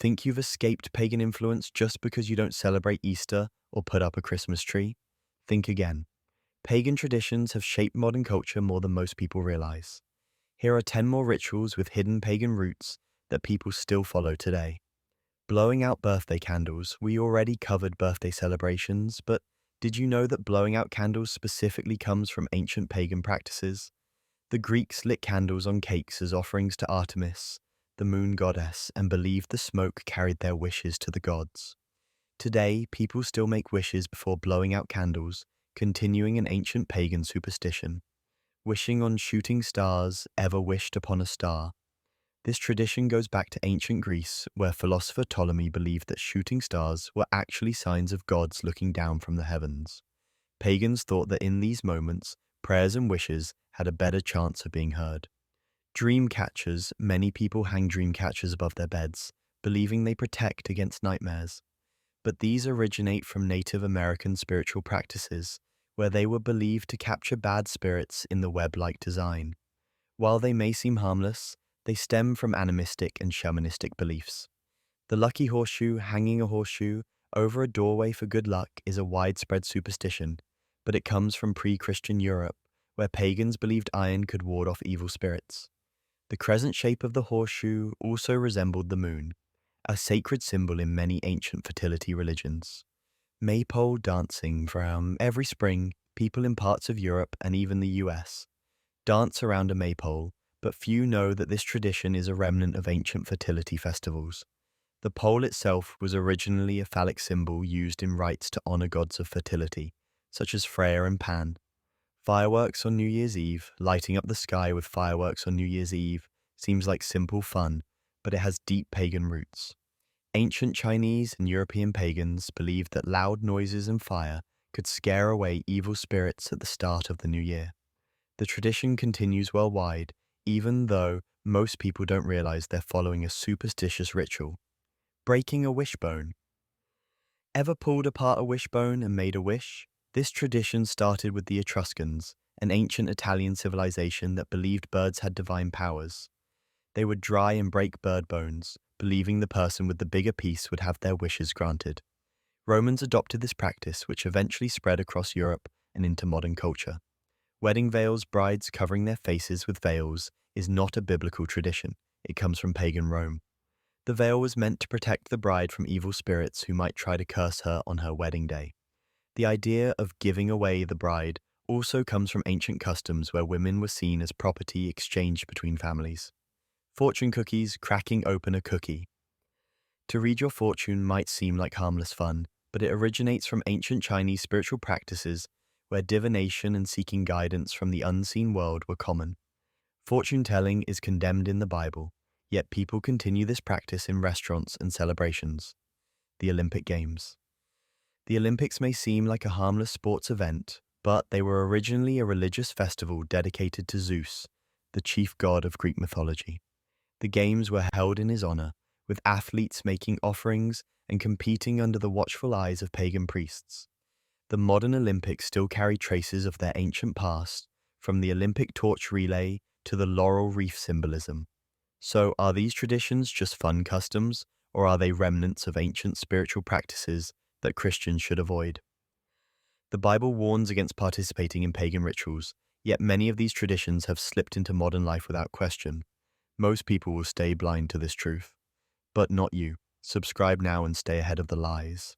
Think you've escaped pagan influence just because you don't celebrate Easter or put up a Christmas tree? Think again. Pagan traditions have shaped modern culture more than most people realize. Here are 10 more rituals with hidden pagan roots that people still follow today. Blowing out birthday candles. We already covered birthday celebrations, but did you know that blowing out candles specifically comes from ancient pagan practices? The Greeks lit candles on cakes as offerings to Artemis, the moon goddess, and believed the smoke carried their wishes to the gods. Today, people still make wishes before blowing out candles, continuing an ancient pagan superstition. Wishing on shooting stars, ever wished upon a star. This tradition goes back to ancient Greece, where philosopher Ptolemy believed that shooting stars were actually signs of gods looking down from the heavens. Pagans thought that in these moments, prayers and wishes had a better chance of being heard. Dreamcatchers. Many people hang dreamcatchers above their beds, believing they protect against nightmares. But these originate from Native American spiritual practices, where they were believed to capture bad spirits in the web-like design. While they may seem harmless, they stem from animistic and shamanistic beliefs. The lucky horseshoe. Hanging a horseshoe over a doorway for good luck is a widespread superstition, but it comes from pre-Christian Europe, where pagans believed iron could ward off evil spirits. The crescent shape of the horseshoe also resembled the moon, a sacred symbol in many ancient fertility religions. Maypole dancing. From every spring, people in parts of Europe and even the US dance around a maypole, but few know that this tradition is a remnant of ancient fertility festivals. The pole itself was originally a phallic symbol used in rites to honor gods of fertility, such as Freya and Pan. Fireworks on New Year's Eve. Lighting up the sky with fireworks on New Year's Eve seems like simple fun, but it has deep pagan roots. Ancient Chinese and European pagans believed that loud noises and fire could scare away evil spirits at the start of the new year. The tradition continues worldwide, even though most people don't realize they're following a superstitious ritual. Breaking a wishbone. Ever pulled apart a wishbone and made a wish? This tradition started with the Etruscans, an ancient Italian civilization that believed birds had divine powers. They would dry and break bird bones, believing the person with the bigger piece would have their wishes granted. Romans adopted this practice, which eventually spread across Europe and into modern culture. Wedding veils. Brides covering their faces with veils is not a biblical tradition. It comes from pagan Rome. The veil was meant to protect the bride from evil spirits who might try to curse her on her wedding day. The idea of giving away the bride also comes from ancient customs where women were seen as property exchanged between families. Fortune cookies. Cracking open a cookie. To read your fortune might seem like harmless fun, but it originates from ancient Chinese spiritual practices where divination and seeking guidance from the unseen world were common. Fortune telling is condemned in the Bible, yet people continue this practice in restaurants and celebrations. The Olympic Games. The Olympics may seem like a harmless sports event, but they were originally a religious festival dedicated to Zeus, the chief god of Greek mythology. The games were held in his honor, with athletes making offerings and competing under the watchful eyes of pagan priests. The modern Olympics still carry traces of their ancient past, from the Olympic torch relay to the laurel wreath symbolism. So, are these traditions just fun customs, or are they remnants of ancient spiritual practices that Christians should avoid? The Bible warns against participating in pagan rituals, yet many of these traditions have slipped into modern life without question. Most people will stay blind to this truth. But not you. Subscribe now and stay ahead of the lies.